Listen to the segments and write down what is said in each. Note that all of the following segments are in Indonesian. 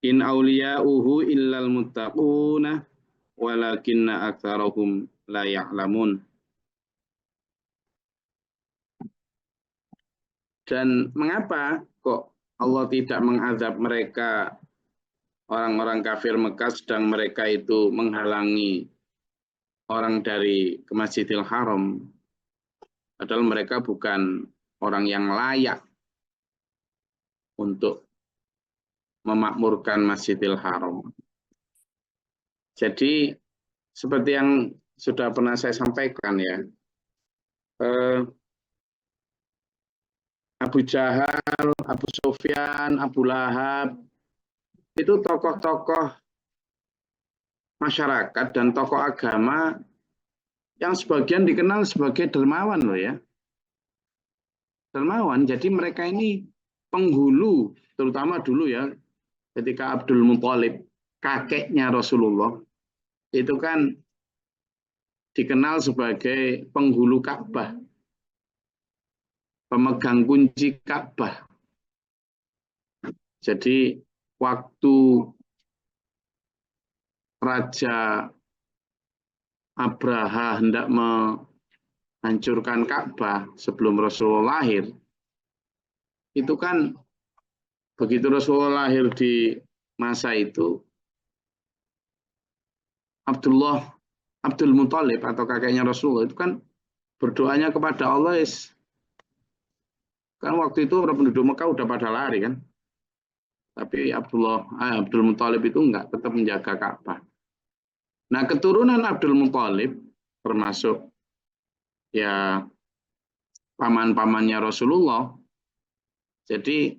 In awliya'uhu illal muttaquna walakinna aktsarahum la ya'lamun. Dan mengapa kok Allah tidak mengazab mereka, orang-orang kafir Mekah, sedang mereka itu menghalangi orang dari ke Masjidil Haram, padahal mereka bukan orang yang layak untuk memakmurkan Masjidil Haram. Jadi seperti yang sudah pernah saya sampaikan ya, Abu Jahal, Abu Sufyan, Abu Lahab, itu tokoh-tokoh masyarakat dan tokoh agama yang sebagian dikenal sebagai dermawan loh ya. Dermawan, jadi mereka ini penghulu, terutama dulu ya, ketika Abdul Muthalib, kakeknya Rasulullah, itu kan dikenal sebagai penghulu Ka'bah, pemegang kunci Ka'bah. Jadi waktu Raja Abraha hendak menghancurkan Ka'bah sebelum Rasulullah lahir, itu kan begitu Rasulullah lahir di masa itu, Abdul Muthalib atau kakeknya Rasulullah itu kan berdoanya kepada Allah, kan waktu itu orang penduduk Mekah udah pada lari kan, tapi Abdul Muthalib itu enggak, tetap menjaga Ka'bah. Nah, keturunan Abdul Muthalib termasuk ya paman-pamannya Rasulullah. Jadi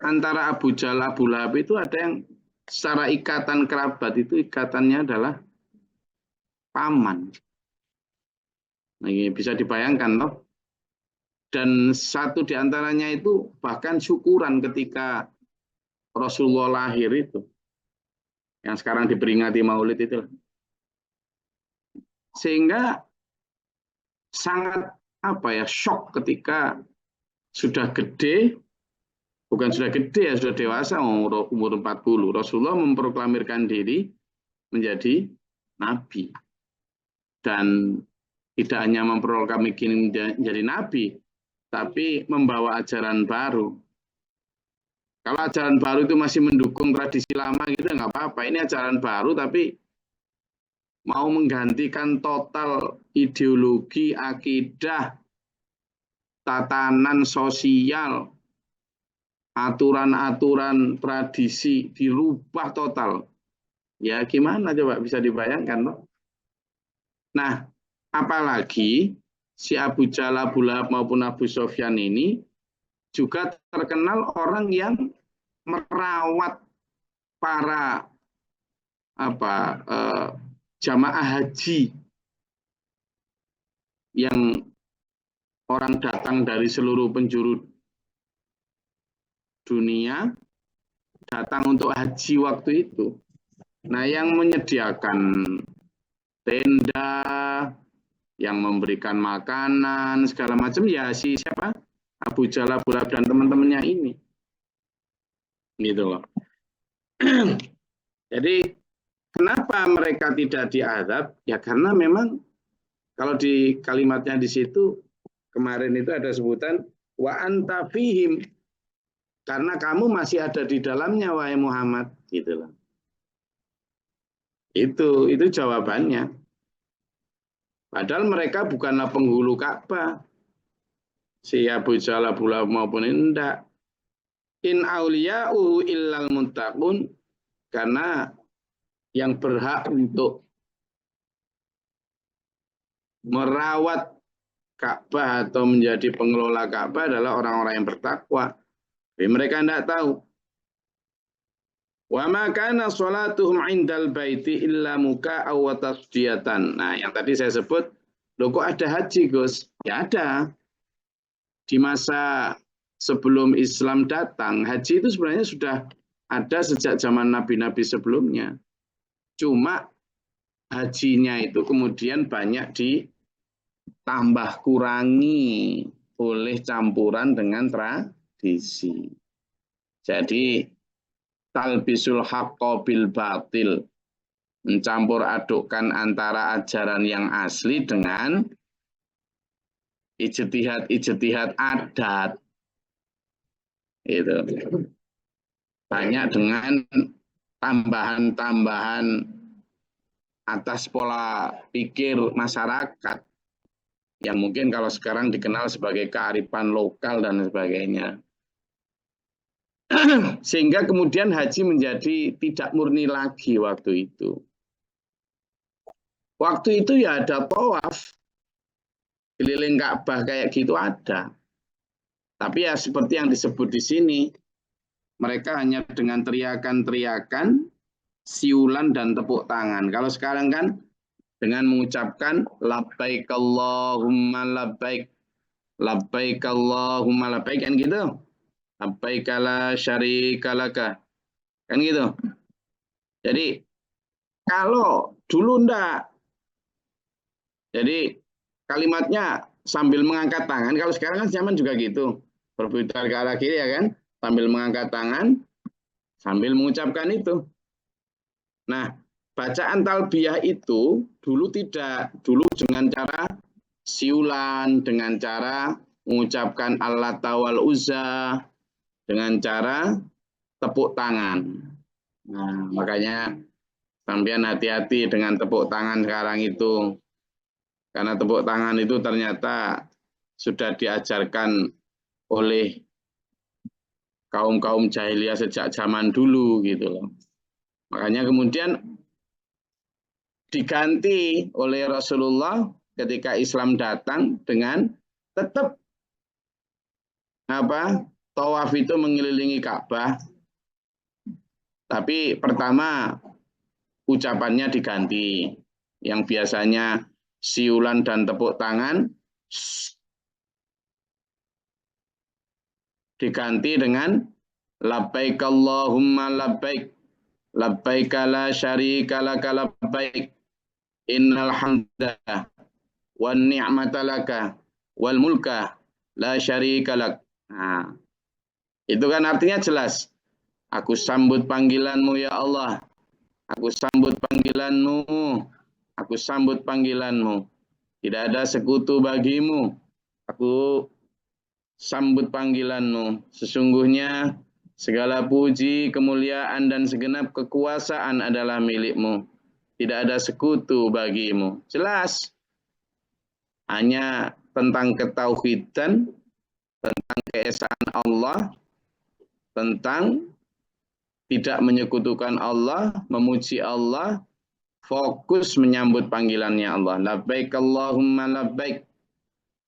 antara Abu Jahal, Abu Lahab itu ada yang secara ikatan kerabat itu ikatannya adalah paman. Nah, ini bisa dibayangkan toh. Dan satu di antaranya itu bahkan syukuran ketika Rasulullah lahir itu, yang sekarang diperingati Maulid itu. Sehingga sangat shock ketika sudah gede, bukan sudah gede ya, sudah dewasa, umur 40, Rasulullah memproklamirkan diri menjadi nabi. Dan tidak hanya memproklamirkan menjadi nabi, tapi membawa ajaran baru. Kalau ajaran baru itu masih mendukung tradisi lama gitu, nggak apa-apa. Ini ajaran baru tapi mau menggantikan total ideologi, akidah, tatanan sosial, aturan-aturan tradisi dirubah total. Ya gimana coba, bisa dibayangkan loh. Nah, apalagi si Abu Jahal, Abu Lahab maupun Abu Sufyan ini juga terkenal orang yang merawat para jamaah haji yang orang datang dari seluruh penjuru dunia datang untuk haji waktu itu. Nah, yang menyediakan tenda, yang memberikan makanan segala macam ya siapa? Abu Jahal, Abu Lahab dan teman-temannya ini. Gitu loh. Jadi kenapa mereka tidak diazab? Ya karena memang kalau di kalimatnya di situ kemarin itu ada sebutan wa anta fihim, karena kamu masih ada di dalamnya wahai Muhammad, gitu loh. Itu jawabannya. Padahal mereka bukanlah penghulu Ka'bah. Si Abu Jahal, Abu Lahab maupun enggak. In auliya'u illal muttaqun, karena yang berhak untuk merawat Ka'bah atau menjadi pengelola Ka'bah adalah orang-orang yang bertakwa. Tapi mereka tidak tahu. Wa ma kana sholatuhum 'indal baiti illa muka'aw wa tasdiyatan. Nah, yang tadi saya sebut, loh kok ada haji, Gus? Ya ada. Di masa sebelum Islam datang, haji itu sebenarnya sudah ada sejak zaman nabi-nabi sebelumnya. Cuma hajinya itu kemudian banyak ditambah kurangi oleh campuran dengan tradisi. Jadi talbisul haqqo bil batil, mencampur adukkan antara ajaran yang asli dengan ijtihad adat. Itu banyak dengan tambahan-tambahan atas pola pikir masyarakat yang mungkin kalau sekarang dikenal sebagai kearifan lokal dan sebagainya. Sehingga kemudian haji menjadi tidak murni lagi waktu itu. Waktu itu ya ada tawaf keliling Ka'bah kayak gitu ada. Tapi ya seperti yang disebut di sini, mereka hanya dengan teriakan-teriakan, siulan dan tepuk tangan. Kalau sekarang kan dengan mengucapkan labbaik Allahumma labbaik, labbaik Allahumma labbaik, kan gitu. Labbaik la syarika laka, kan gitu. Jadi kalau dulu enggak, jadi kalimatnya sambil mengangkat tangan. Kalau sekarang kan zaman juga gitu, berputar ke arah kiri ya kan, sambil mengangkat tangan, sambil mengucapkan itu. Nah, bacaan talbiyah itu dulu tidak, dulu dengan cara siulan, dengan cara mengucapkan Allata wal Uzza, dengan cara tepuk tangan. Nah, makanya sampean hati-hati dengan tepuk tangan sekarang itu. Karena tepuk tangan itu ternyata sudah diajarkan oleh kaum-kaum jahiliyah sejak zaman dulu gitu loh. Makanya kemudian diganti oleh Rasulullah ketika Islam datang dengan tetap tawaf itu mengelilingi Ka'bah, tapi pertama ucapannya diganti, yang biasanya siulan dan tepuk tangan diganti dengan labbaik Allahumma labbaik, labbaik la syarika laka labbaik, innal hamda wan ni'mata laka wal mulka la syarika lak. Nah, itu kan artinya jelas. Aku sambut panggilanmu ya Allah. Aku sambut panggilanmu. Aku sambut panggilanmu. Tidak ada sekutu bagimu. Aku sambut panggilanmu. Sesungguhnya segala puji, kemuliaan, dan segenap kekuasaan adalah milikmu. Tidak ada sekutu bagimu. Jelas. Hanya tentang ketauhidan, tentang keesaan Allah, tentang tidak menyekutukan Allah, memuji Allah, fokus menyambut panggilannya Allah. Labbaik Allahumma labbaik,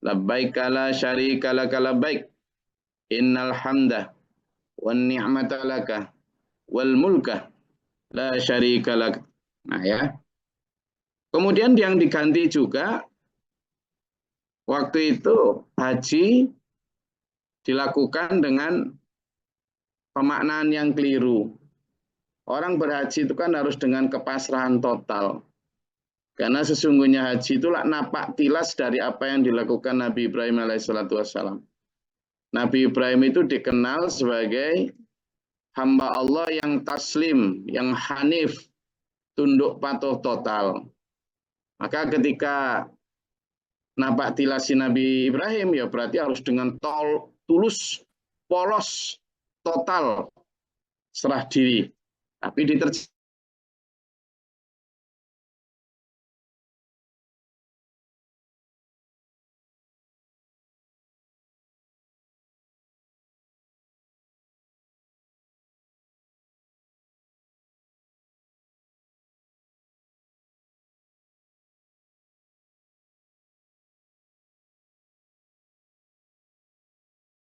labbaik la syarika laka labbaik, innal hamda wan ni'mata laka wal mulka la syarika lak. Nah ya. Kemudian yang diganti juga waktu itu haji dilakukan dengan pemaknaan yang keliru. Orang berhaji itu kan harus dengan kepasrahan total. Karena sesungguhnya haji itulah napak tilas dari apa yang dilakukan Nabi Ibrahim alaihissalam. Nabi Ibrahim itu dikenal sebagai hamba Allah yang taslim, yang hanif, tunduk patuh total. Maka ketika napak tilas Nabi Ibrahim, ya berarti harus dengan tulus, polos, total, serah diri. Tapi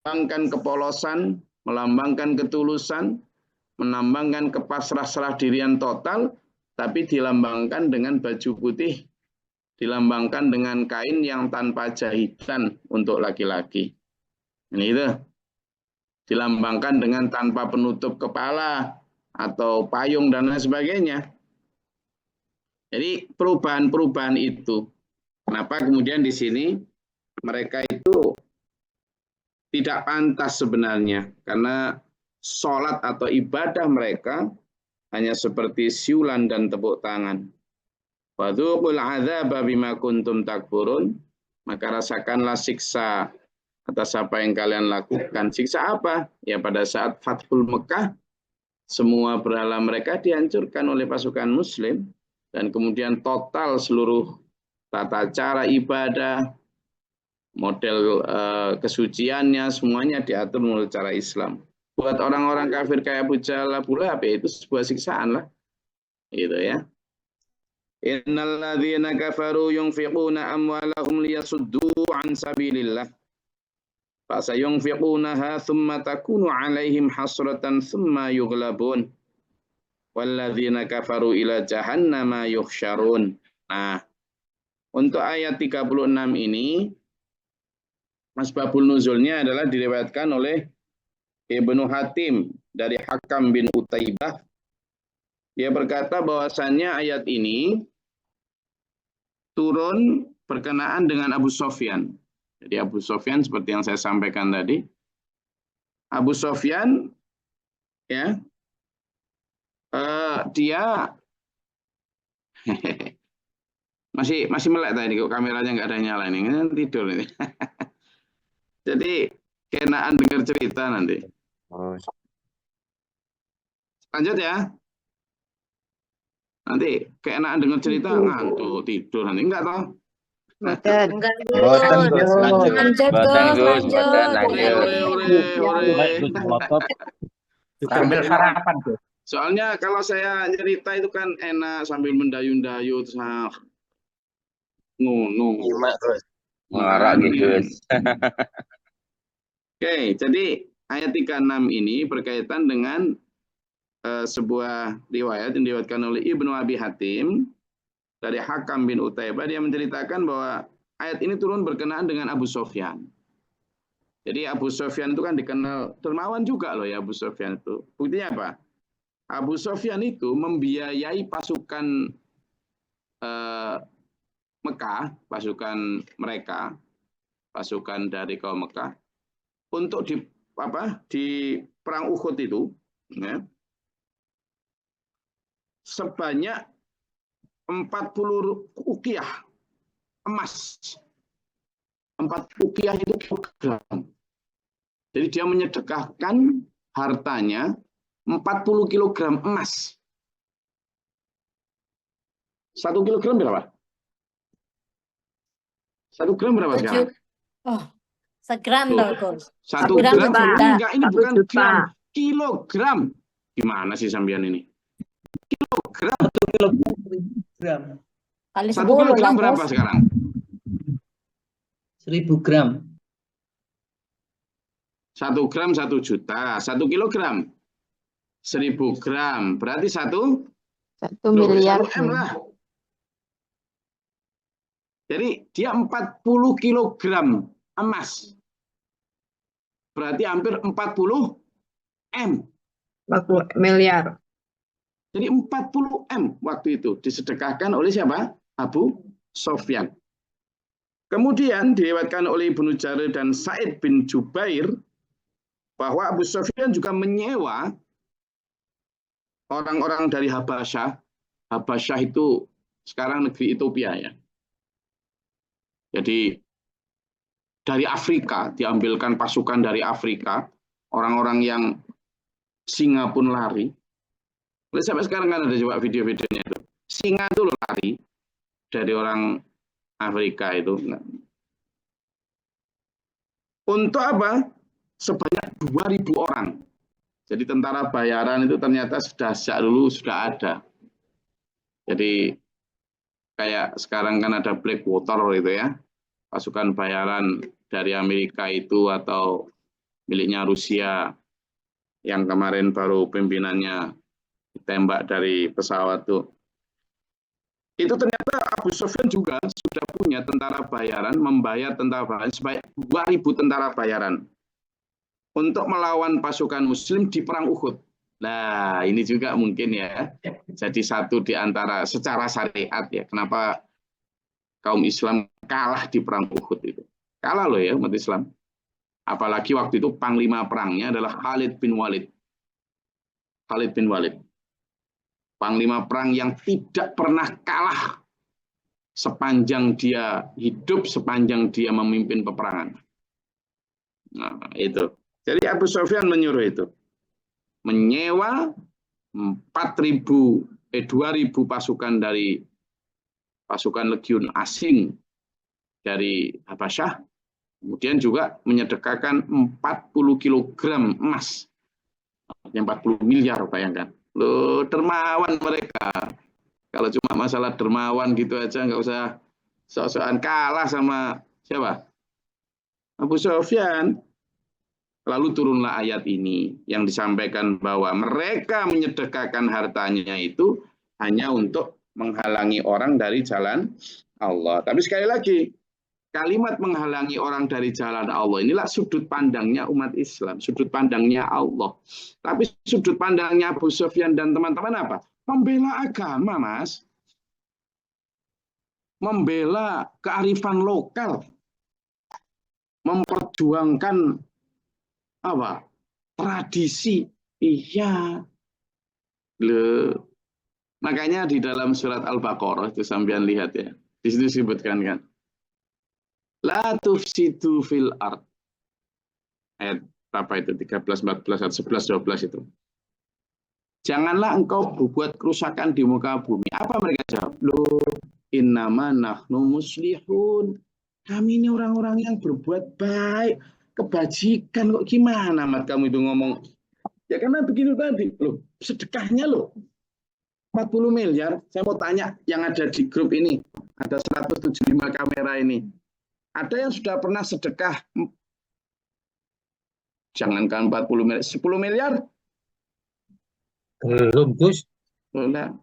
melambangkan kepolosan, melambangkan ketulusan, melambangkan kepasrah dirian total, tapi dilambangkan dengan baju putih, dilambangkan dengan kain yang tanpa jahitan untuk laki-laki. Ini itu dilambangkan dengan tanpa penutup kepala atau payung dan lain sebagainya. Jadi perubahan-perubahan itu, kenapa kemudian di sini mereka itu tidak pantas sebenarnya, karena sholat atau ibadah mereka hanya seperti siulan dan tepuk tangan. Wadzuqul adzaba bima kuntum takfurun, maka rasakanlah siksa atas apa yang kalian lakukan. Siksa apa? Ya pada saat Fathul Mekah, semua berhala mereka dihancurkan oleh pasukan Muslim, dan kemudian total seluruh tata cara ibadah, model kesuciannya, semuanya diatur menurut cara Islam. Buat orang-orang kafir kayak Abu Jahal, Abu Lahab, itu sebuah siksaan lah, gitu ya. Innal ladzina kafaru yunfiquna amwalahum liyasuddu an sabilillah fasayunfiqunaha thumma takunu alaihim hasratan thumma yughlabun walladzina kafaru ila jahannama yuhsyarun. Nah, untuk ayat 36 ini asbabul nuzulnya adalah diriwayatkan oleh Ibnu Hatim dari Hakam bin Utaibah. Dia berkata bahwasannya ayat ini turun berkenaan dengan Abu Sofyan. Jadi Abu Sofyan seperti yang saya sampaikan tadi. Abu Sofyan ya dia masih melek tadi kok, kameranya nggak ada nyala ini, tidur ini. Jadi kenaan dengar cerita nanti. Lanjut ya. Nanti keenaan dengar cerita ngantuk tidur nanti, enggak toh? Enggak, Boten Gus, lanjut. lanjut Gus, lanjut. Sambil sarapan Gus. Soalnya kalau saya cerita itu kan enak sambil mendayu-dayu terus ngono. Nyimak Gus. Ngarak Gus. Oke, jadi ayat 36 ini berkaitan dengan sebuah riwayat yang diriwayatkan oleh Ibnu Abi Hatim dari Hakam bin Utaibah. Dia menceritakan bahwa ayat ini turun berkenaan dengan Abu Sofyan. Jadi Abu Sofyan itu kan dikenal dermawan juga loh ya, Abu Sofyan itu. Buktinya apa? Abu Sofyan itu membiayai pasukan Mekah, pasukan mereka, pasukan dari kaum Mekah untuk di perang Uhud itu, ya, sebanyak 40 uqiyah emas. 40 uqiyah itu kilogram. Jadi dia menyedekahkan hartanya 40 kilogram emas. 1 kilogram berapa? 1 gram berapa sekarang? Oh, segram dong, Gus. 1 gram gram? juta. Enggak, ini bukan 1 juta. gram. Kilogram. Gimana sih sampean ini? Kilogram. Gram. Kali 1 10 kilogram lah, berapa Gus. sekarang? 1000 gram. 1 gram 1 juta. 1 kilogram 1000 gram. Berarti 1 miliar. 1 M lah. Jadi dia 40 kilogram emas. Berarti hampir 40 M. 40 miliar. Jadi 40 M waktu itu disedekahkan oleh siapa? Abu Sofyan. Kemudian diriwayatkan oleh Ibnu Jarir dan Sa'id bin Jubair bahwa Abu Sofyan juga menyewa orang-orang dari Habasyah. Habasyah itu sekarang negeri Ethiopia ya. Jadi dari Afrika, diambilkan pasukan dari Afrika, orang-orang yang singa pun lari. Sampai sekarang kan ada coba video-videonya itu. Singa itu lari dari orang Afrika itu. Untuk apa? Sebanyak 2000 orang. Jadi tentara bayaran itu ternyata sudah sejak dulu sudah ada. Jadi kayak sekarang kan ada Blackwater gitu ya. Pasukan bayaran dari Amerika itu atau miliknya Rusia yang kemarin baru pimpinannya ditembak dari pesawat tuh. Itu ternyata Abu Sofyan juga sudah punya tentara bayaran, membayar tentara bayaran sebanyak 2000 tentara bayaran untuk melawan pasukan Muslim di perang Uhud. Nah, ini juga mungkin ya jadi satu di antara secara syariat ya, kenapa kaum Islam kalah di perang Uhud itu. Kalah loh ya umat Islam. Apalagi waktu itu panglima perangnya adalah Khalid bin Walid. Khalid bin Walid. Panglima perang yang tidak pernah kalah sepanjang dia hidup, sepanjang dia memimpin peperangan. Nah, itu. Jadi Abu Sufyan menyuruh itu. Menyewa 2.000 pasukan dari pasukan legiun asing dari Habasyah. Kemudian juga menyedekahkan 40 kilogram emas. 40 miliar, bayangkan. Loh, dermawan mereka. Kalau cuma masalah dermawan gitu aja, nggak usah sok-sokan kalah sama siapa? Abu Sufyan. Lalu turunlah ayat ini yang disampaikan bahwa mereka menyedekahkan hartanya itu hanya untuk menghalangi orang dari jalan Allah. Tapi sekali lagi, kalimat menghalangi orang dari jalan Allah inilah sudut pandangnya umat Islam, sudut pandangnya Allah. Tapi sudut pandangnya Abu Sufyan dan teman-teman apa? Membela agama, Mas. Membela kearifan lokal. Memperjuangkan apa? Tradisi. Iya. Loh. Makanya di dalam surat Al-Baqarah itu sampean lihat ya. Di situ disebutkan kan. La tufsidu fil ard. Ayat apa itu? 13, 14, 11, 12 itu. Janganlah engkau berbuat kerusakan di muka bumi. Apa mereka jawab? Loh, innama nahnu muslihun. Kami ini orang-orang yang berbuat baik, kebajikan. Kok gimana Mat kamu itu ngomong? Ya karena begitu tadi. Loh, sedekahnya loh. 40 miliar. Saya mau tanya yang ada di grup ini. Ada 175 kamera ini. Ada yang sudah pernah sedekah? Jangankan 40 miliar, 10 miliar? Belum, Gus. Nah,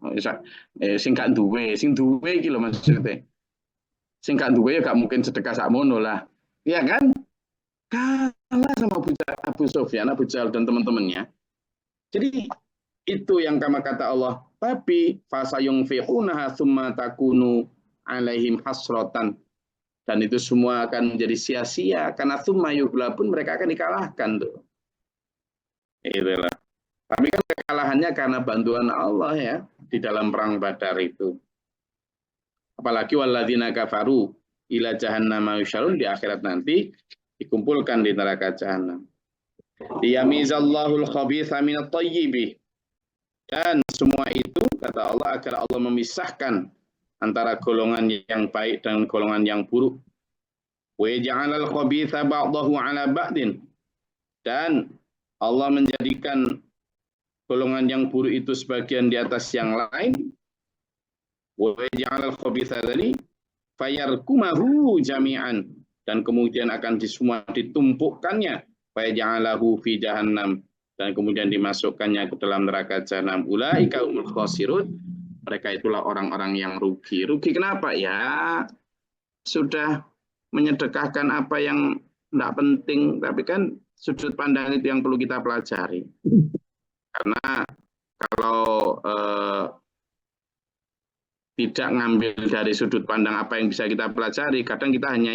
sing gak duwe, sing duwe iki lho maksudnya. Sing gak duwe ya gak mungkin sedekah sakmono lah. Iya kan? Kalah sama Abu Sufyan, Abu Jahal dan teman-temannya. Jadi itu yang kata Allah, tapi fasayunfiqunaha tsumma takunu alaihim hasratan. Dan itu semua akan menjadi sia-sia karena tsumma yughlabun, mereka akan dikalahkan tuh. Itulah. Tapi kan kekalahannya karena bantuan Allah ya di dalam perang Badar itu. Apalagi walladzina kafaru ila jahannama yusyarun, di akhirat nanti dikumpulkan di neraka jahanam. Liyamizallahul khabitha minat thayyibi. Dan semua itu kata Allah agar Allah memisahkan antara golongan yang baik dan golongan yang buruk. Wa ja'alal khabitha ba'dahu 'ala ba'din. Dan Allah menjadikan golongan yang buruk itu sebagian di atas yang lain. Wa ja'alal khabitha tadi fayarkumahu jami'an, dan kemudian akan semua ditumpukkannya, fayaj'alahu fi jahannam, dan kemudian dimasukkannya ke dalam neraka jahanam. Ulaika humul khasirun, mereka itulah orang-orang yang rugi. Rugi kenapa? Ya sudah menyedekahkan apa yang tidak penting, tapi kan sudut pandang itu yang perlu kita pelajari. Karena kalau tidak ngambil dari sudut pandang apa yang bisa kita pelajari, kadang kita hanya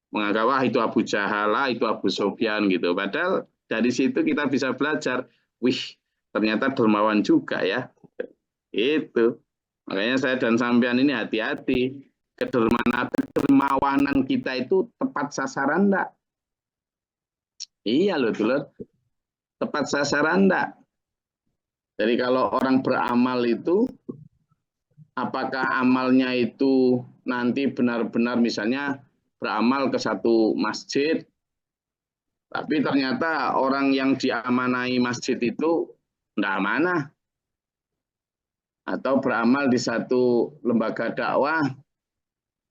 menganggap wah itu Abu Jahal, itu Abu Sufyan gitu. Padahal dari situ kita bisa belajar, wih ternyata dermawan juga ya. Itu. Makanya saya dan sampean ini hati-hati. Kedermawanan kita itu tepat sasaran enggak? Iya loh, tepat sasaran enggak? Jadi kalau orang beramal itu, apakah amalnya itu nanti benar-benar misalnya beramal ke satu masjid, tapi ternyata orang yang diamanai masjid itu tidak amanah. Atau beramal di satu lembaga dakwah,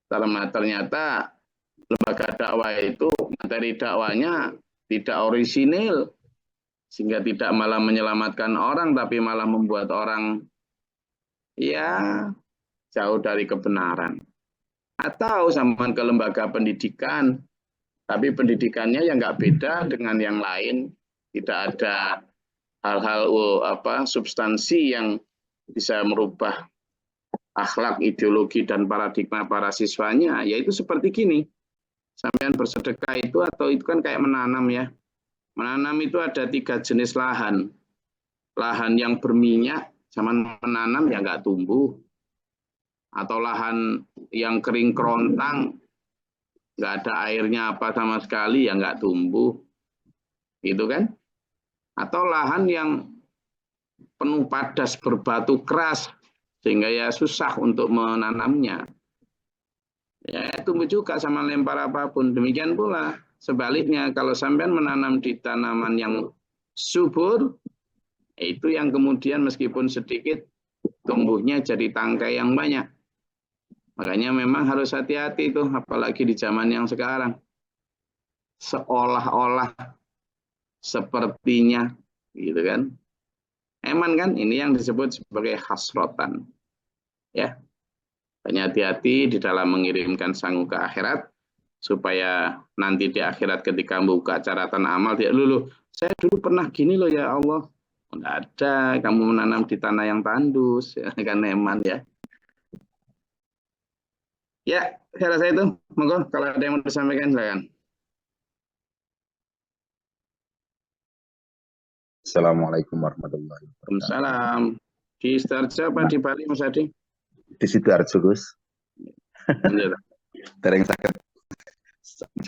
ternyata lembaga dakwah itu materi dakwahnya tidak orisinil, sehingga tidak malah menyelamatkan orang, tapi malah membuat orang ya jauh dari kebenaran. Atau sampai ke lembaga pendidikan, tapi pendidikannya yang nggak beda dengan yang lain, tidak ada hal-hal substansi yang bisa merubah akhlak, ideologi, dan paradigma para siswanya. Yaitu seperti gini, sampean bersedekah itu atau itu kan kayak menanam ya. Menanam itu ada 3 jenis lahan. Lahan yang berminyak, zaman menanam ya nggak tumbuh. Atau lahan yang kering kerontang, nggak ada airnya apa sama sekali, ya nggak tumbuh. Gitu kan? Atau lahan yang penuh padas berbatu keras, sehingga ya susah untuk menanamnya. Ya, tumbuh juga sama lempar apapun. Demikian pula sebaliknya, kalau sampean menanam di tanaman yang subur, itu yang kemudian meskipun sedikit, tumbuhnya jadi tangkai yang banyak. Makanya memang harus hati-hati tuh, apalagi di zaman yang sekarang. Seolah-olah sepertinya, gitu kan. Eman kan, ini yang disebut sebagai hasrotan. Ya, hanya hati-hati di dalam mengirimkan sangu ke akhirat, supaya nanti di akhirat ketika buka catatan amal, dia luluh, saya dulu pernah gini loh ya Allah. Tidak ada, kamu menanam di tanah yang tandus, ya, kan eman ya. Ya, saya rasa itu. Monggo, kalau ada yang mau disampaikan, silakan. Assalamualaikum warahmatullahi wabarakatuh. Waalaikumsalam. Di Sidoarjo apa di Bali, Mas Adi? Di Sidoarjo, Gus. Bener. Dereng sakit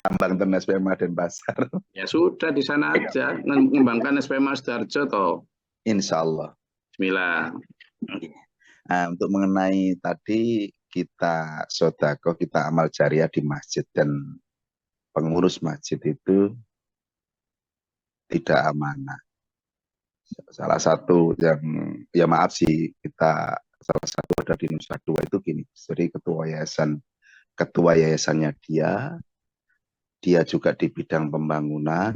Sambang ten SPMA dan Pasar. Ya sudah, di sana aja. Mengembangkan SPMA Sidoarjo toh. Insya Allah. Bismillah. Nah, untuk mengenai tadi kita sodako, kita amal jariah di masjid dan pengurus masjid itu tidak amanah. Salah satu yang, ya maaf sih, kita salah satu ada di Nusa Dua itu gini, jadi ketua yayasannya dia juga di bidang pembangunan,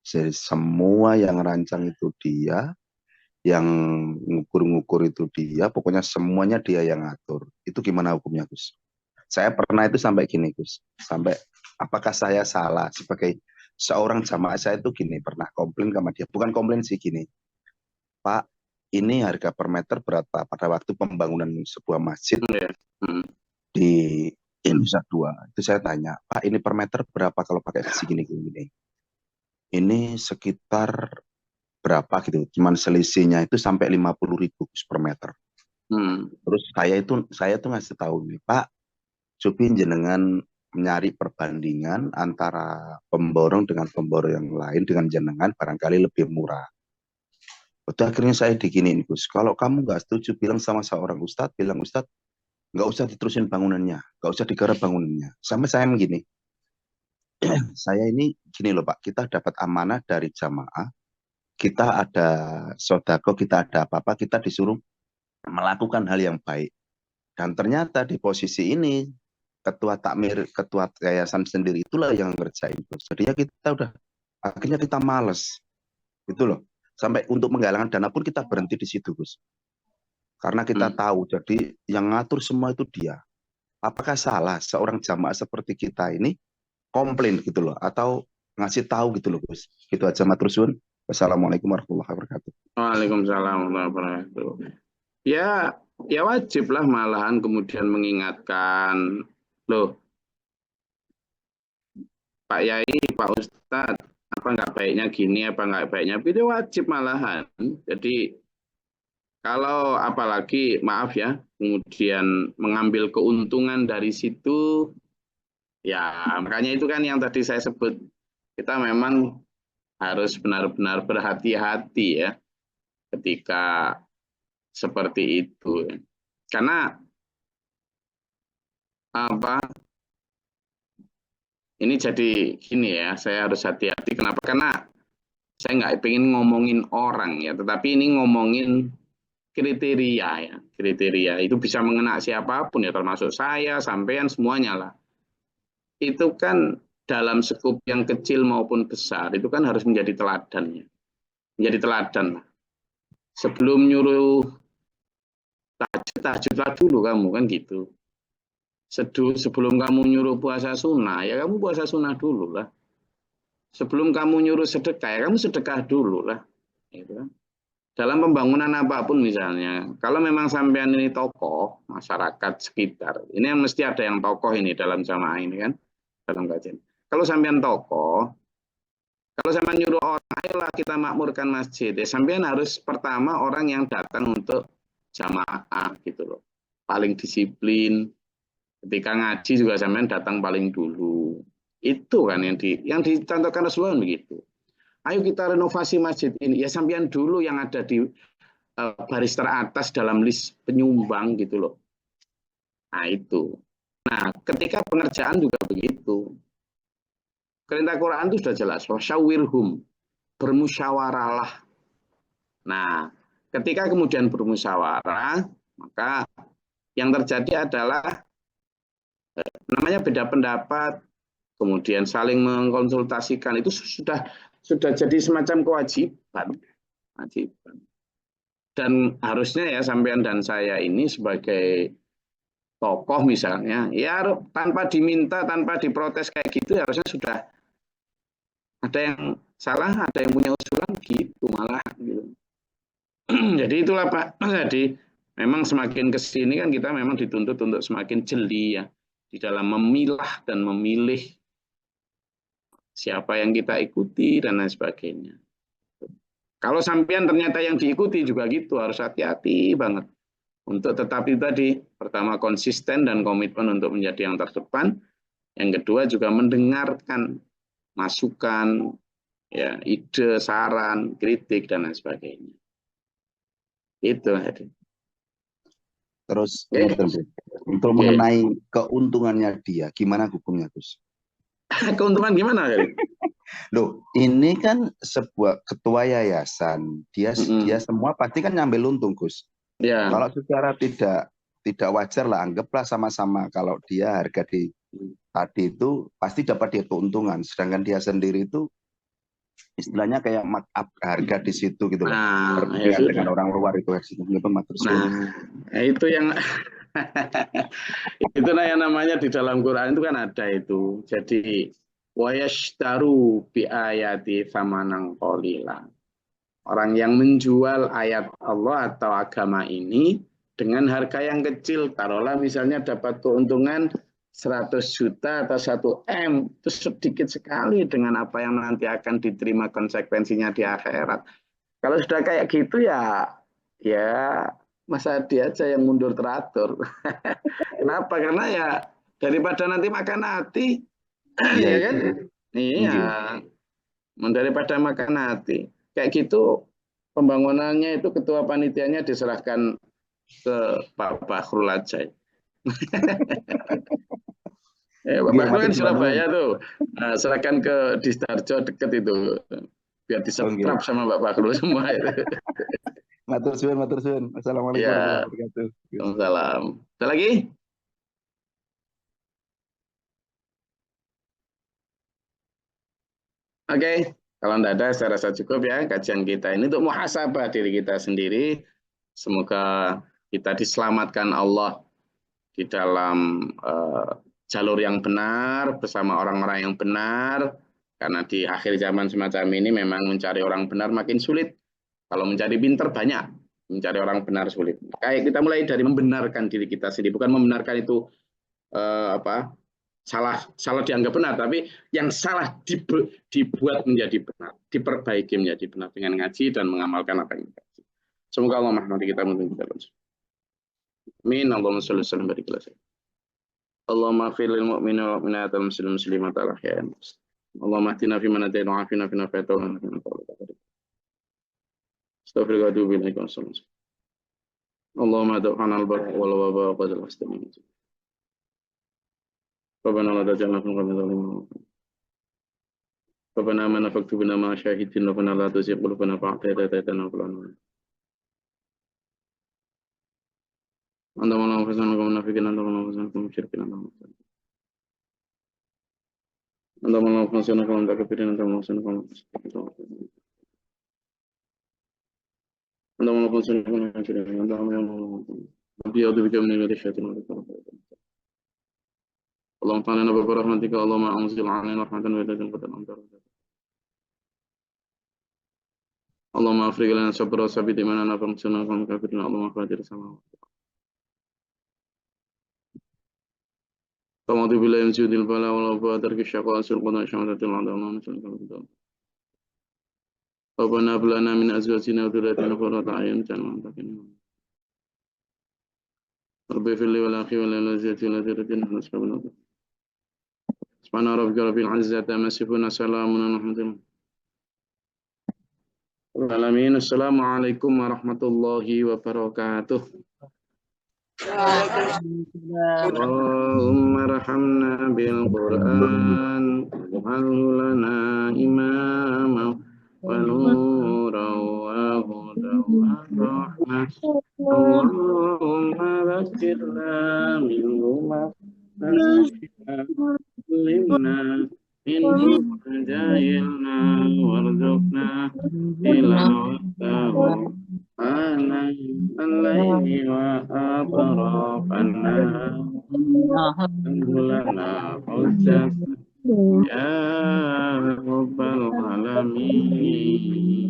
jadi semua yang rancang itu dia, yang ngukur-ngukur itu dia, pokoknya semuanya dia yang ngatur. Itu gimana hukumnya, Gus? Saya pernah itu sampai gini, Gus, sampai apakah saya salah sebagai seorang jamaah, saya itu gini, pernah komplain sama dia, bukan komplain sih, gini, Pak, ini harga per meter berapa pada waktu pembangunan sebuah masjid di Nusa Dua. Itu saya tanya, Pak, ini per meter berapa kalau pakai besi gini-gini? Ini sekitar berapa gitu, cuman selisihnya itu sampai 50.000 per meter. Terus saya tuh ngasih tahu nih, Pak, coba jenengan mencari perbandingan antara pemborong dengan pemborong yang lain dengan jenengan barangkali lebih murah. Betul, akhirnya saya diginiin, Gus, kalau kamu nggak setuju bilang sama seorang ustadz, bilang Ustadz nggak usah diterusin bangunannya, nggak usah digarap bangunannya. Sampai saya begini, saya ini gini loh Pak, kita dapat amanah dari jamaah, kita ada sodako, kita ada apa-apa, kita disuruh melakukan hal yang baik. Dan ternyata di posisi ini, ketua takmir, ketua yayasan sendiri itulah yang ngerjain. Jadinya kita udah, akhirnya kita males. Gitu loh. Sampai untuk menggalang dana pun kita berhenti di situ, Gus. Karena kita tahu, jadi yang ngatur semua itu dia. Apakah salah seorang jamaah seperti kita ini komplain gitu loh, atau ngasih tahu gitu loh, Gus? Gitu aja, matur suwun. Wassalamualaikum warahmatullahi wabarakatuh. Waalaikumsalam warahmatullahi wabarakatuh. Ya wajib lah malahan kemudian mengingatkan, loh, Pak Yai, Pak Ustadz, apa nggak baiknya gini, apa nggak baiknya, itu wajib malahan. Jadi kalau apalagi, maaf ya, kemudian mengambil keuntungan dari situ, ya makanya itu kan yang tadi saya sebut, kita memang harus benar-benar berhati-hati ya ketika seperti itu. Karena apa? Ini jadi gini ya, saya harus hati-hati. Kenapa? Karena saya nggak pengen ngomongin orang ya, tetapi ini ngomongin kriteria ya. Kriteria itu bisa mengena siapapun ya, termasuk saya, sampean, semuanya lah. Itu kan dalam skup yang kecil maupun besar, itu kan harus menjadi teladan ya. Menjadi teladan lah. Sebelum nyuruh tahajudlah dulu kamu kan gitu. Sebelum kamu nyuruh puasa sunnah, ya kamu puasa sunnah dulu lah. Sebelum kamu nyuruh sedekah, ya kamu sedekah dulu lah. Gitu kan. Dalam pembangunan apapun misalnya, kalau memang sampean ini tokoh masyarakat sekitar, ini yang mesti ada yang tokoh ini dalam jamaah ini kan, dalam kajian. Kalau sampean tokoh, Kalau sama nyuruh orang, ayolah kita makmurkan masjid. Ya, sampean harus pertama orang yang datang untuk jamaah gitu loh. Paling disiplin. Ketika ngaji juga sampean datang paling dulu. Itu kan yang dicontohkan Rasulullah begitu. Ayo kita renovasi masjid ini. Ya sampean dulu yang ada di baris teratas dalam list penyumbang gitu loh. Nah itu. Nah ketika pengerjaan juga begitu. Perintah Quran itu sudah jelas. Wasyawirhum. Bermusyawarahlah. Nah ketika kemudian bermusyawarah, maka yang terjadi adalah namanya beda pendapat, kemudian saling mengkonsultasikan itu sudah jadi semacam kewajiban. Dan harusnya ya sampean dan saya ini sebagai tokoh misalnya, ya tanpa diminta, tanpa diprotes kayak gitu, ya harusnya sudah ada yang salah, ada yang punya usulan gitu malah gitu. Jadi itulah Pak. Jadi memang semakin kesini kan kita memang dituntut untuk semakin jeli ya di dalam memilah dan memilih siapa yang kita ikuti dan lain sebagainya. Kalau sampean ternyata yang diikuti juga gitu, harus hati-hati banget. Untuk tetap itu tadi, pertama konsisten dan komitmen untuk menjadi yang terdepan. Yang kedua juga mendengarkan masukan, ya, ide, saran, kritik, dan lain sebagainya. Itu. Terus untuk mengenai keuntungannya dia, gimana hukumnya Gus? Keuntungan gimana? Loh, ini kan sebuah ketua yayasan, dia semua pasti kan nyambil untung, Gus. Ya. Kalau secara tidak wajar lah, anggaplah sama-sama kalau dia harga di tadi itu pasti dapat dia keuntungan, sedangkan dia sendiri itu istilahnya kayak markup harga di situ gitu loh. Perbedaan dengan orang luar itu itu yang itulah yang namanya di dalam Quran itu kan ada itu. Jadi wayashtaru bi ayati thamanan qalila. Orang yang menjual ayat Allah atau agama ini dengan harga yang kecil, taruhlah misalnya dapat keuntungan 100 juta atau 1 M, itu sedikit sekali dengan apa yang nanti akan diterima konsekuensinya di akhirat. Kalau sudah kayak gitu ya Mas Adi aja yang mundur teratur. Kenapa? Karena ya daripada nanti makan hati, ya kan? Iya, daripada makan hati. Kayak gitu pembangunannya itu ketua panitianya diserahkan ke Pak Bakhrul aja. Pak Bakhrul kan Surabaya tuh. Nah, serahkan ke Distarjo deket itu. Biar disetrap sama Pak Bakhrul semua itu. Matur suwun. Assalamualaikum warahmatullahi wabarakatuh. Waalaikumsalam. Ada lagi? Oke, kalau tidak ada saya rasa cukup ya kajian kita ini untuk muhasabah diri kita sendiri. Semoga kita diselamatkan Allah di dalam jalur yang benar bersama orang-orang yang benar. Karena di akhir zaman semacam ini memang mencari orang benar makin sulit. Kalau mencari pinter banyak, mencari orang benar sulit. Kayak kita mulai dari membenarkan diri kita sendiri, bukan membenarkan itu salah dianggap benar, tapi yang salah dibuat menjadi benar, diperbaiki menjadi benar dengan ngaji dan mengamalkan apa yang kita ngaji. Semoga Allah merahmati kita untuk kita. Amin. Allahumma sholli wa sallim barik ala sayyidina. Allahumma fil lil mu'minina wal mu'minat wal muslimin muslimat al ahya'i. Allahumma hdina fi man hadaita wa afina fi man afayta wa lana fi man tawallait. Astaghfiruka wa atubu ilaik. Allahumma ad'ana al-bara wal waba wa qadal astamin. ربنا لا تجعلنا في القوم الظالمين ربنا آمنا فاكتبنا مع الشاهدين ربنا لا تزغ قلوبنا بعد إذ هديتنا وهب لنا أنت مولانا فاغفر لنا المنافقين أنت مولانا فاغفر لنا المشركين أنت مولانا فاغفر لنا المتكبرين أنت مولانا فاغفر لنا أنت مولانا فاغفر لنا المشركين أنت مولانا أعوذ بك من الشيطان الرجيم اللهم تعالى نبي برحمتك اللهم أنزل علينا رحمة وإليك القدر اللهم أفرغ لنا صبر وثبت إيماننا فانصرنا قوم الكافرين اللهم فاطر السماوات أعوذ بالله من شر البلاء والوباء ترك الشقاء سوء القضاء شماتة الأعداء اللهم صل على محمد ربنا هب لنا من أزواجنا وذرياتنا قرة أعين واجعلنا للمتقين رب اغفر لي ولأخي ولوالدتي ولذريتنا ونسبنا بالله سبحان ربك رب العزة عما يصفون وسلام على المرسلين العالمين. Assalamualaikum warahmatullahi wabarakatuh. Allahumma rahamna bil Qur'an waj'alhu lana imama wa nuran wa hudan wa rahmah. Allahumma dhakkirna minhu ma nasina minhu jahilna warzuqna tilawatahu ana al-layli wa atrafana lana hujjat ya rabbal alamin.